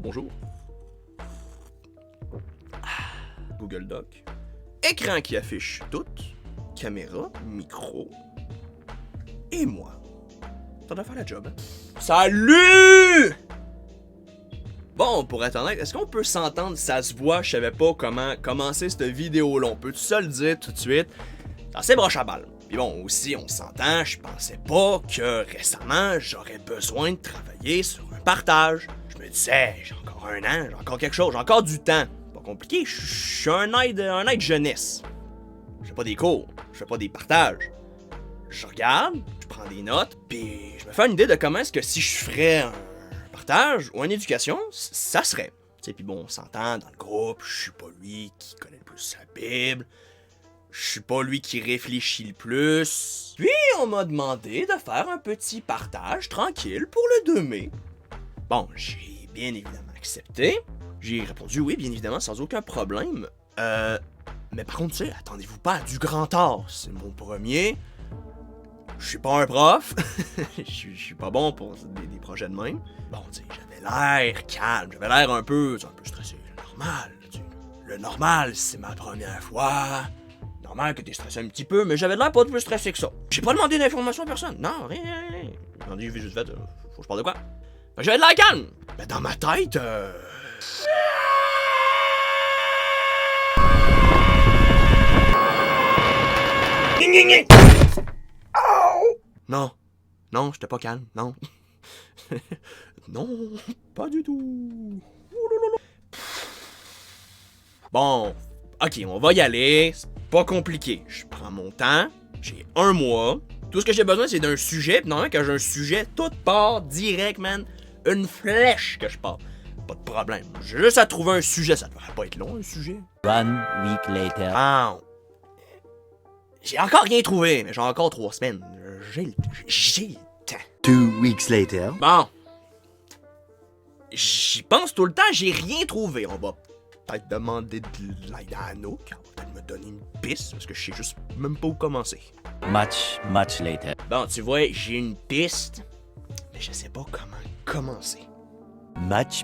Bonjour. Google Doc. Écran qui affiche tout. Caméra, micro. Et moi. Ça doit faire la job, hein? Salut! Bon, pour être honnête, est-ce qu'on peut s'entendre? Ça se voit, je savais pas comment commencer cette vidéo-là. On peut tout ça le dire tout de suite. C'est assez broche à balle. Puis bon, aussi, on s'entend, je pensais pas que récemment, j'aurais besoin de travailler sur un partage. Je me disais, j'ai encore un an, j'ai encore quelque chose, j'ai encore du temps. Pas compliqué, je suis un aide jeunesse. Je fais pas des cours, je fais pas des partages. Je regarde, je prends des notes, puis je me fais une idée de comment est-ce que si je ferais un partage ou une éducation, ça serait. Tu sais, puis bon, on s'entend dans le groupe, je suis pas lui qui connaît le plus la Bible. Je suis pas lui qui réfléchit le plus. Puis on m'a demandé de faire un petit partage tranquille pour le 2 mai. Bon, j'ai bien évidemment accepté. J'ai répondu oui, bien évidemment, sans aucun problème. Mais par contre, tu sais, attendez-vous pas à du grand art. C'est mon premier. Je suis pas un prof. Je suis pas bon pour des projets de même. Bon, tu sais, j'avais l'air calme, j'avais l'air un peu stressé. Normal, tu sais. Le normal, c'est ma première fois. Normal que t'es stressé un petit peu, mais j'avais l'air pas de plus stressé que ça. J'ai pas demandé d'informations à personne. Non, rien. J'ai demandé juste fait, faut que je parle de quoi? Fait que j'avais de l'air calme. Mais dans ma tête, Non. Non, j'étais pas calme, non. Non, pas du tout. Bon, ok, on va y aller. C'est pas compliqué. Je prends mon temps. J'ai 1 mois. Tout ce que j'ai besoin, c'est d'un sujet. Puis normalement, quand j'ai un sujet, tout part direct, man. Une flèche que je pars. Pas de problème. J'ai juste à trouver un sujet. Ça devrait pas être long, un sujet. 1 week later. Ah. J'ai encore rien trouvé, mais j'ai encore 3 semaines. J'ai le temps. 2 weeks later. Bon. J'y pense tout le temps, j'ai rien trouvé. On va peut-être demander de l'aide à Anouk. Elle va peut-être me donner une piste, parce que je sais juste même pas où commencer. Much later. Bon, tu vois, j'ai une piste, mais je sais pas comment commencer. Much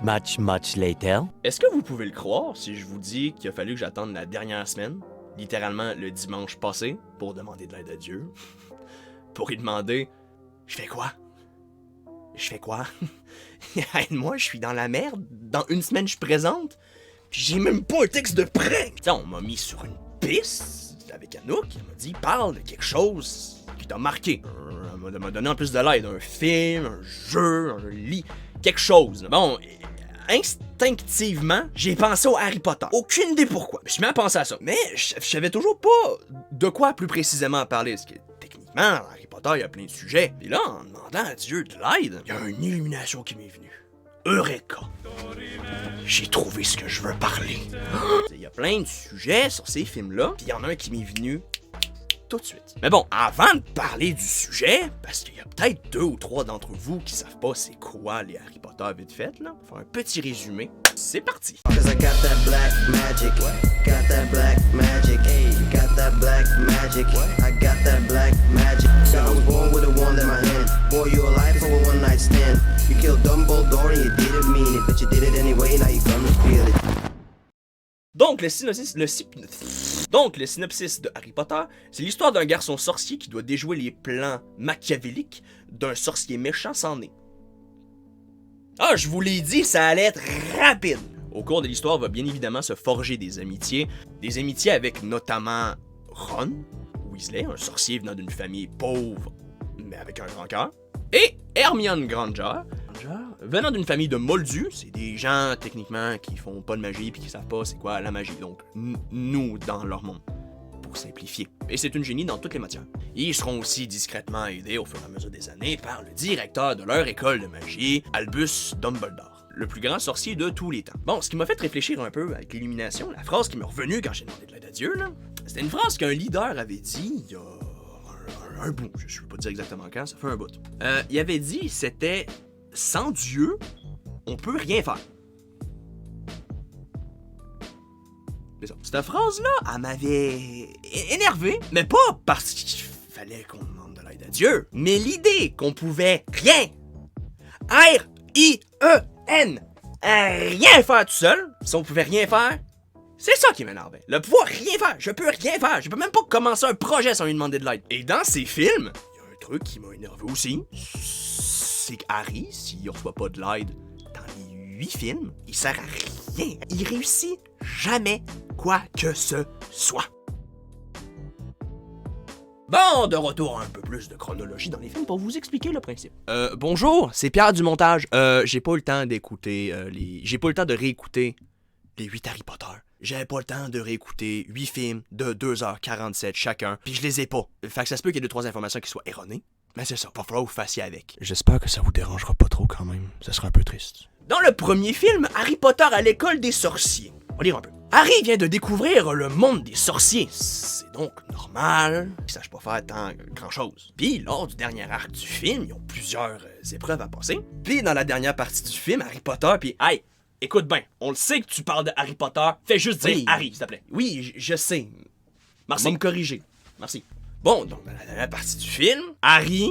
later. Est-ce que vous pouvez le croire si je vous dis qu'il a fallu que j'attende la dernière semaine, littéralement le dimanche passé, pour demander de l'aide à Dieu? Pour lui demander, je fais quoi? Je fais quoi? Aide-moi, je suis dans la merde. Dans 1 semaine, je suis présente. Puis j'ai même pas un texte de prêt. T'sais, on m'a mis sur une piste avec Anouk. Elle m'a dit, parle de quelque chose qui t'a marqué. Elle m'a donné en plus de l'aide. Un film, un jeu, un livre, quelque chose. Bon, instinctivement, j'ai pensé au Harry Potter. Aucune idée pourquoi. Je me suis mis à penser à ça. Mais je savais toujours pas de quoi plus précisément parler. Parce que techniquement, dans Harry Potter, il y a plein de sujets. Et là, en demandant à Dieu de l'aide, il y a une illumination qui m'est venue. Eureka! J'ai trouvé ce que je veux parler. Il y a plein de sujets sur ces films-là, puis il y en a un qui m'est venu tout de suite. Mais bon, avant de parler du sujet, parce qu'il y a peut-être 2 ou 3 d'entre vous qui savent pas c'est quoi les Harry Potter vite fait, là, faire un petit résumé. C'est parti! Cause I got that black magic, got that black magic, hey, got that black magic, I got that black magic. I was born with a wand in my hand, boy you alive for a one night stand. You killed Dumbledore and you didn't mean it, but you did it anyway, now you gonna feel it. Donc, le synopsis de Harry Potter, c'est l'histoire d'un garçon sorcier qui doit déjouer les plans machiavéliques d'un sorcier méchant sans nez. Ah, je vous l'ai dit, ça allait être rapide! Au cours de l'histoire, va bien évidemment se forger des amitiés avec notamment Ron Weasley, un sorcier venant d'une famille pauvre, mais avec un grand cœur, et Hermione Granger, venant d'une famille de moldus, c'est des gens techniquement qui font pas de magie puis qui savent pas c'est quoi la magie, donc nous dans leur monde, pour simplifier. Et c'est une génie dans toutes les matières. Ils seront aussi discrètement aidés au fur et à mesure des années par le directeur de leur école de magie, Albus Dumbledore, le plus grand sorcier de tous les temps. Bon, ce qui m'a fait réfléchir un peu avec l'illumination, la phrase qui m'est revenue quand j'ai demandé de l'aide à Dieu, là, c'était une phrase qu'un leader avait dit il y a un bout, je peux pas dire exactement quand, ça fait un bout. Il avait dit, c'était « Sans Dieu, on peut rien faire ». C'est ça. Cette phrase-là, elle m'avait énervé, mais pas parce qu'il fallait qu'on demande de l'aide à Dieu, mais l'idée qu'on pouvait rien, R-I-E-N, rien faire tout seul, si on pouvait rien faire, c'est ça qui m'énervait. Le pouvoir rien faire, je peux rien faire, je peux même pas commencer un projet sans lui demander de l'aide. Et dans ces films, il y a un truc qui m'a énervé aussi, c'est qu'Harry, s'il reçoit pas de l'aide dans les 8 films, il sert à rien. Il réussit jamais quoi que ce soit. Bon, de retour à un peu plus de chronologie dans les films pour vous expliquer le principe. Bonjour, c'est Pierre du montage. J'ai pas eu le temps d'écouter J'ai pas eu le temps de réécouter les 8 Harry Potter. J'avais pas le temps de réécouter 8 films de 2h47 chacun, puis je les ai pas. Fait que ça se peut qu'il y ait 2-3 informations qui soient erronées. Mais c'est ça, va falloir vous fassiez avec. J'espère que ça vous dérangera pas trop quand même, ça sera un peu triste. Dans le premier film, Harry Potter à l'école des sorciers. On va lire un peu. Harry vient de découvrir le monde des sorciers. C'est donc normal qu'ils sachent pas faire tant grand-chose. Puis, lors du dernier arc du film, ils ont plusieurs épreuves à passer. Puis, dans la dernière partie du film, Harry Potter, puis hey, écoute bien, on le sait que tu parles de Harry Potter, fais juste dire Harry, s'il te plaît. Oui, je sais. Merci de me corriger. Merci. Bon, donc, dans la dernière partie du film, Harry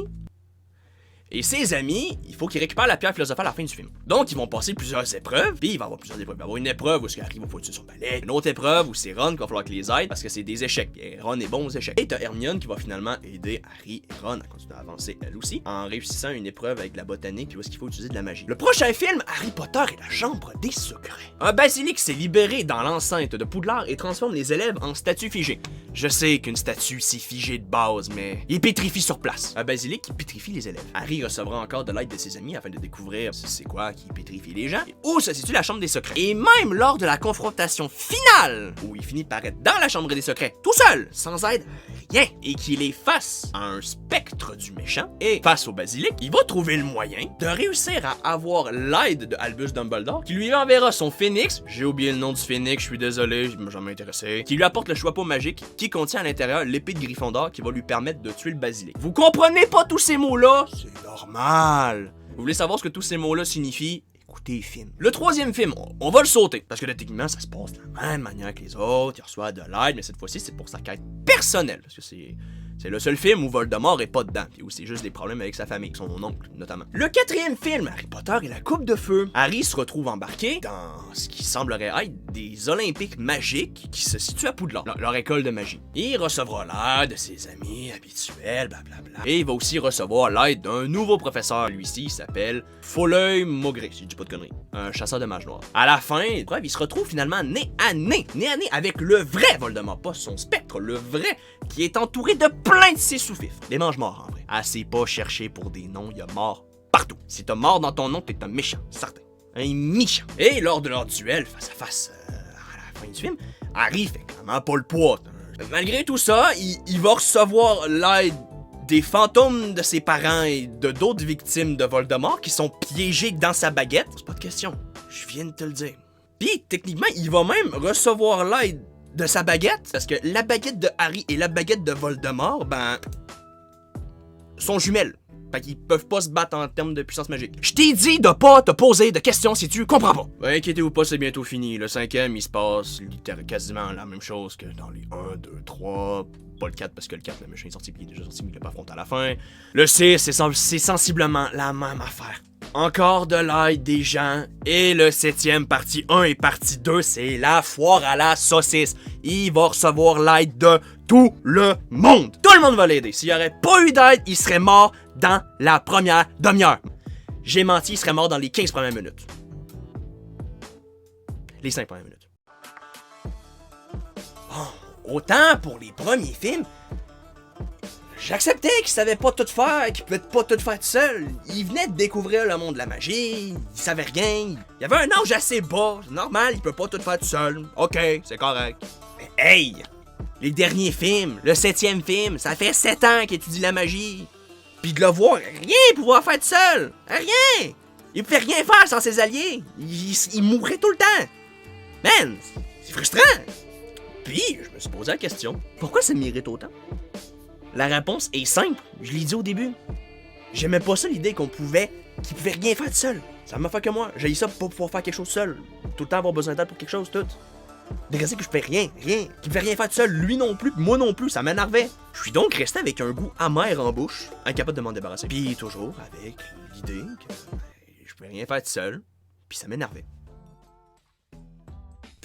et ses amis, il faut qu'ils récupèrent la pierre philosophale à la fin du film. Donc, ils vont passer plusieurs épreuves, puis il va y avoir plusieurs épreuves. Il va y avoir une épreuve où Harry va foutre sur son balai, une autre épreuve où c'est Ron qui va falloir qu'il les aide parce que c'est des échecs. Et Ron est bon aux échecs. Et t'as Hermione qui va finalement aider Harry et Ron à continuer à avancer elle aussi, en réussissant une épreuve avec de la botanique, puis où est-ce qu'il faut utiliser de la magie. Le prochain film, Harry Potter et la Chambre des Secrets. Un basilic s'est libéré dans l'enceinte de Poudlard et transforme les élèves en statues figées. Je sais qu'une statue c'est figé de base, mais il pétrifie sur place. Un basilic qui pétrifie les élèves. Harry recevra encore de l'aide de ses amis afin de découvrir c'est quoi qui pétrifie les gens, et où se situe la Chambre des Secrets. Et même lors de la confrontation finale, où il finit par être dans la Chambre des Secrets, tout seul, sans aide, rien, et qu'il est face à un spectre du méchant, et face au basilic, il va trouver le moyen de réussir à avoir l'aide de Albus Dumbledore, qui lui enverra son phénix, j'ai oublié le nom du phénix, je suis désolé, je m'ai jamais intéressé, qui lui apporte le chapeau magique, qui contient à l'intérieur l'épée de Gryffondor qui va lui permettre de tuer le basilic. Vous comprenez pas tous ces mots-là? C'est normal. Vous voulez savoir ce que tous ces mots-là signifient? Écoutez les films. Le troisième film, on va le sauter, parce que là, techniquement, ça se passe de la même manière que les autres, il reçoit de l'aide, mais cette fois-ci, c'est pour sa quête personnelle, parce que c'est le seul film où Voldemort est pas dedans, et où c'est juste des problèmes avec sa famille, son oncle, notamment. Le quatrième film, Harry Potter et la Coupe de Feu. Harry se retrouve embarqué dans ce qui semblerait être des Olympiques magiques qui se situent à Poudlard, leur école de magie. Il recevra l'aide de ses amis habituels, blablabla. Et il va aussi recevoir l'aide d'un nouveau professeur, lui-ci, il s'appelle Folleuil Maugré, si je dis pas de conneries, un chasseur de mages noirs. À la fin, il se retrouve finalement nez à nez avec le vrai Voldemort, pas son spectre, le vrai, qui est entouré de plein de ses sous-fifres. Des mange-morts, en vrai. Assez pas chercher pour des noms, il y a mort partout. Si t'as mort dans ton nom, t'es un méchant, certain. Un méchant. Et lors de leur duel face à face à la fin du film, Harry fait clairement pas le poids. Malgré tout ça, il va recevoir l'aide des fantômes de ses parents et de d'autres victimes de Voldemort qui sont piégés dans sa baguette. C'est pas de question, je viens de te le dire. Puis, techniquement, il va même recevoir l'aide de sa baguette, parce que la baguette de Harry et la baguette de Voldemort, sont jumelles. Fait qu'ils peuvent pas se battre en termes de puissance magique. Je t'ai dit de pas te poser de questions si tu comprends pas. Ouais, inquiétez-vous pas, c'est bientôt fini. Le 5e, il se passe quasiment la même chose que dans les 1, 2, 3... Pas le 4 parce que le 4, le méchant est sorti, puis il est déjà sorti, mais il l'a pas affronté à la fin. Le 6, c'est sensiblement la même affaire. Encore de l'aide des gens. Et le 7e, partie 1 et partie 2, c'est la foire à la saucisse. Il va recevoir l'aide de tout le monde. Tout le monde va l'aider. S'il n'y aurait pas eu d'aide, il serait mort dans la première demi-heure. J'ai menti, il serait mort dans les 15 premières minutes. Les 5 premières minutes. Autant pour les premiers films, j'acceptais qu'il savait pas tout faire, qu'il pouvait pas tout faire tout seul. Il venait de découvrir le monde de la magie, il savait rien, il avait un âge assez bas, c'est normal, il peut pas tout faire tout seul. Ok, c'est correct. Mais hey! Les derniers films, le 7e film, ça fait 7 ans qu'il étudie la magie. Puis de le voir rien pouvoir faire tout seul, rien! Il pouvait rien faire sans ses alliés, il mourrait tout le temps. Man, c'est frustrant! Puis, je me suis posé la question, pourquoi ça mérite autant? La réponse est simple, je l'ai dit au début. J'aimais pas ça l'idée qu'il pouvait rien faire tout seul. Ça m'a fait que moi, j'ai ça pour pas pouvoir faire quelque chose seul. Tout le temps avoir besoin d'aide pour quelque chose, tout. Dégager que je fais rien, qu'il pouvait rien faire tout seul, lui non plus, moi non plus, ça m'énervait. Je suis donc resté avec un goût amer en bouche, incapable de m'en débarrasser. Puis toujours avec l'idée que je pouvais rien faire tout seul, puis ça m'énervait.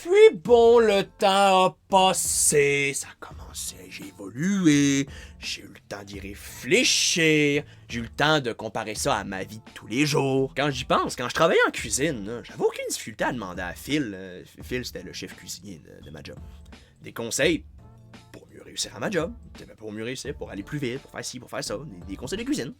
Puis bon, le temps a passé, ça a commencé, j'ai évolué, j'ai eu le temps d'y réfléchir, j'ai eu le temps de comparer ça à ma vie de tous les jours. Quand j'y pense, quand je travaillais en cuisine, là, j'avais aucune difficulté à demander à Phil, Phil c'était le chef cuisinier de ma job, des conseils pour mieux réussir à ma job, pour mieux réussir, pour aller plus vite, pour faire ci, pour faire ça, des conseils de cuisine.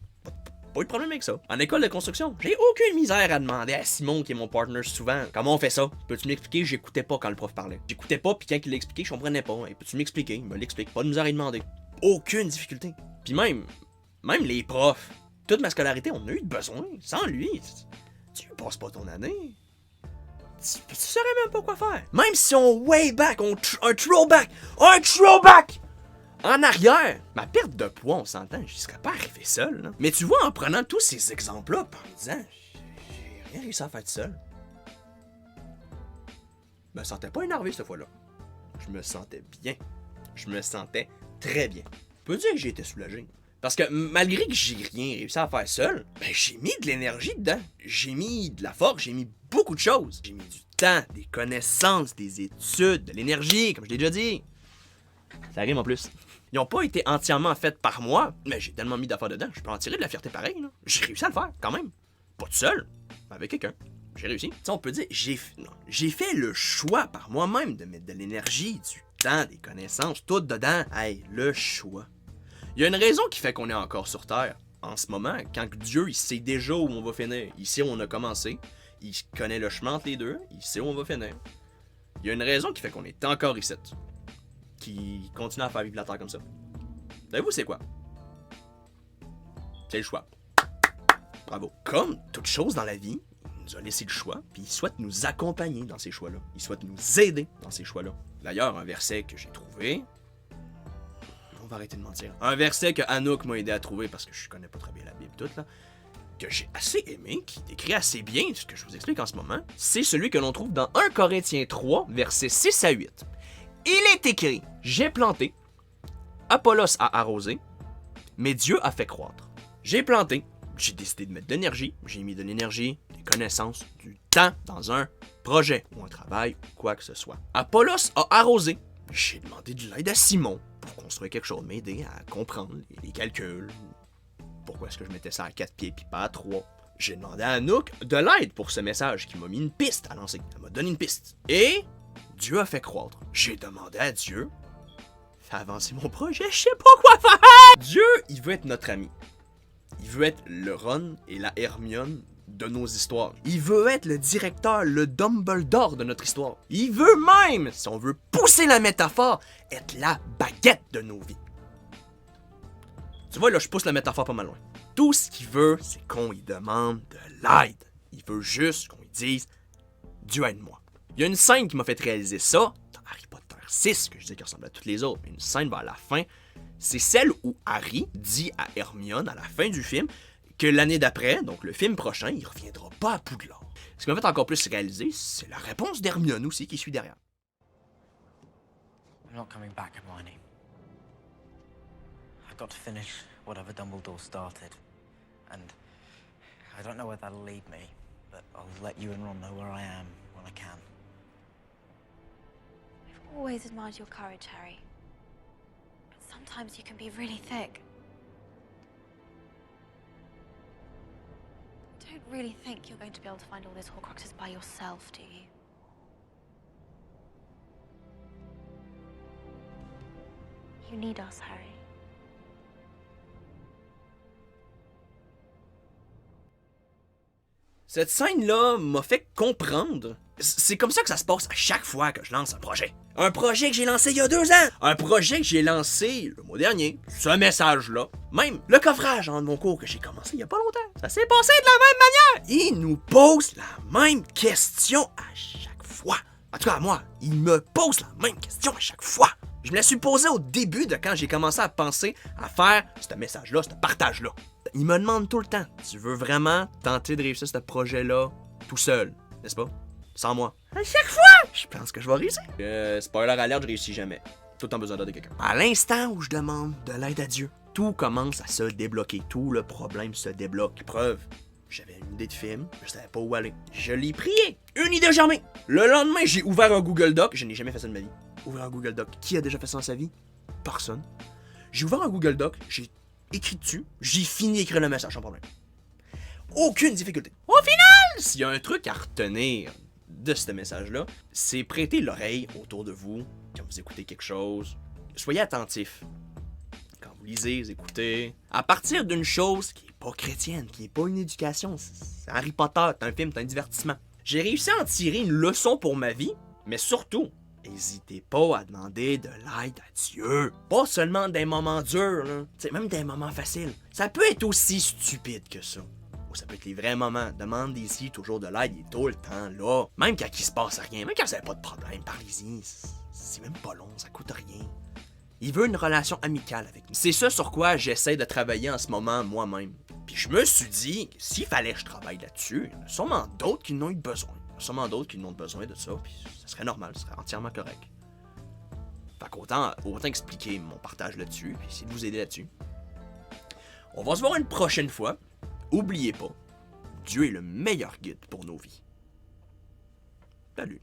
Pas eu de problème avec ça. En école de construction, j'ai aucune misère à demander à Simon, qui est mon partner souvent, comment on fait ça? Peux-tu m'expliquer? J'écoutais pas quand le prof parlait. J'écoutais pas, puis quand il l'expliquait, je comprenais pas. Hey, peux-tu m'expliquer? Il me l'explique. Pas de misère à y demander. Aucune difficulté. Puis même les profs, toute ma scolarité, on a eu de besoin. Sans lui, tu passes pas ton année. Tu saurais même pas quoi faire. Même si on way back, un throwback en arrière, ma perte de poids, on s'entend, je serais pas arrivé seul. Là. Mais tu vois, en prenant tous ces exemples-là, en me disant, j'ai rien réussi à faire tout seul. Je me sentais pas énervé cette fois-là. Je me sentais bien. Je me sentais très bien. Je peux dire que j'ai été soulagé. Parce que malgré que j'ai rien réussi à faire seul, ben j'ai mis de l'énergie dedans. J'ai mis de la force, j'ai mis beaucoup de choses. J'ai mis du temps, des connaissances, des études, de l'énergie, comme je l'ai déjà dit. Ça rime en plus. Ils n'ont pas été entièrement faits par moi, mais j'ai tellement mis d'affaires dedans, je peux en tirer de la fierté pareil. J'ai réussi à le faire, quand même. Pas tout seul, mais avec quelqu'un. J'ai réussi. T'sais, on peut dire, j'ai fait le choix par moi-même de mettre de l'énergie, du temps, des connaissances, tout dedans. Hey, le choix. Il y a une raison qui fait qu'on est encore sur Terre, en ce moment, quand Dieu, il sait déjà où on va finir. Il sait où on a commencé, il connaît le chemin entre les deux, il sait où on va finir. Il y a une raison qui fait qu'on est encore ici. Qui continue à faire vivre la Terre comme ça. Savez-vous c'est quoi? C'est le choix. Bravo. Comme toute chose dans la vie, il nous a laissé le choix, puis il souhaite nous accompagner dans ces choix-là. Il souhaite nous aider dans ces choix-là. D'ailleurs, un verset que j'ai trouvé... On va arrêter de mentir. Un verset que Anouk m'a aidé à trouver, parce que je connais pas très bien la Bible toute, là, que j'ai assez aimé, qui décrit assez bien ce que je vous explique en ce moment, c'est celui que l'on trouve dans 1 Corinthiens 3, versets 6 à 8. Il est écrit, j'ai planté, Apollos a arrosé, mais Dieu a fait croître. J'ai planté, j'ai décidé de mettre de l'énergie, j'ai mis de l'énergie, des connaissances, du temps dans un projet ou un travail ou quoi que ce soit. Apollos a arrosé, j'ai demandé de l'aide à Simon pour construire quelque chose, m'aider à comprendre les calculs, pourquoi est-ce que je mettais ça à 4 pieds puis pas à 3. J'ai demandé à Anouk de l'aide pour ce message qui m'a mis une piste à lancer, elle m'a donné une piste. Et... Dieu a fait croître. J'ai demandé à Dieu, fais avancer mon projet, je sais pas quoi faire! Dieu, il veut être notre ami. Il veut être le Ron et la Hermione de nos histoires. Il veut être le directeur, le Dumbledore de notre histoire. Il veut même, si on veut pousser la métaphore, être la baguette de nos vies. Tu vois, là, je pousse la métaphore pas mal loin. Tout ce qu'il veut, c'est qu'on lui demande de l'aide. Il veut juste qu'on lui dise, Dieu aide-moi. Il y a une scène qui m'a fait réaliser ça, dans Harry Potter 6, que je dis qui ressemble à toutes les autres, mais une scène vers la fin, c'est celle où Harry dit à Hermione, à la fin du film, que l'année d'après, donc le film prochain, il reviendra pas à Poudlard. Ce qui m'a fait encore plus réaliser, c'est la réponse d'Hermione aussi qui suit derrière. I'm not coming back, Hermione. I've got to finish whatever Dumbledore started, and I don't know where that'll lead me, but I'll let you and Ron know where I am when I can. I've always admired your courage, Harry. But sometimes you can be really thick. You don't really think you're going to be able to find all those Horcruxes by yourself, do you? You need us, Harry. Cette scène-là m'a fait comprendre. C'est comme ça que ça se passe à chaque fois que je lance un projet. Un projet que j'ai lancé il y a 2 ans. Un projet que j'ai lancé le mois dernier. Ce message-là. Même le coffrage en mon cours que j'ai commencé il y a pas longtemps. Ça s'est passé de la même manière. Il nous pose la même question à chaque fois. En tout cas, moi, il me pose la même question à chaque fois. Je me la suis posée au début de quand j'ai commencé à penser à faire ce message-là, ce partage-là. Il me demande tout le temps, tu veux vraiment tenter de réussir ce projet-là tout seul, n'est-ce pas? Sans moi. À chaque fois, je pense que je vais réussir. Spoiler alert, je réussis jamais. Tout le temps besoin d'aide de quelqu'un. À l'instant où je demande de l'aide à Dieu, tout commence à se débloquer. Tout le problème se débloque. Preuve, J'avais une idée de film, je savais pas où aller. Je l'ai prié. Une idée germée. Le lendemain, j'ai ouvert un Google Doc. Je n'ai jamais fait ça de ma vie. Ouvert un Google Doc. Qui a déjà fait ça dans sa vie? Personne. J'ai ouvert un Google Doc, j'ai écrit dessus, j'ai fini d'écrire le message sans problème. Aucune difficulté. Au final, s'il y a un truc à retenir de ce message-là, c'est prêter l'oreille autour de vous quand vous écoutez quelque chose. Soyez attentif. Quand vous lisez, vous écoutez. À partir d'une chose qui est pas chrétienne, qui est pas une éducation, c'est Harry Potter, c'est un film, c'est un divertissement. J'ai réussi à en tirer une leçon pour ma vie, mais surtout, n'hésitez pas à demander de l'aide à Dieu. Pas seulement des moments durs, là. T'sais, même des moments faciles. Ça peut être aussi stupide que ça. Ou ça peut être les vrais moments. Demandez-y toujours de l'aide, il est tout le temps là. Même quand il se passe rien, même quand vous n'avez pas de problème, parlez-y. C'est même pas long, ça coûte rien. Il veut une relation amicale avec nous. C'est ça sur quoi j'essaie de travailler en ce moment moi-même. Puis je me suis dit que s'il fallait que je travaille là-dessus, il y en a sûrement d'autres qui en ont eu besoin. Il y en a sûrement d'autres qui en ont besoin de ça, puis ça serait normal, ça serait entièrement correct. Fait qu'autant expliquer mon partage là-dessus, puis essayer de vous aider là-dessus. On va se voir une prochaine fois. Oubliez pas, Dieu est le meilleur guide pour nos vies. Salut!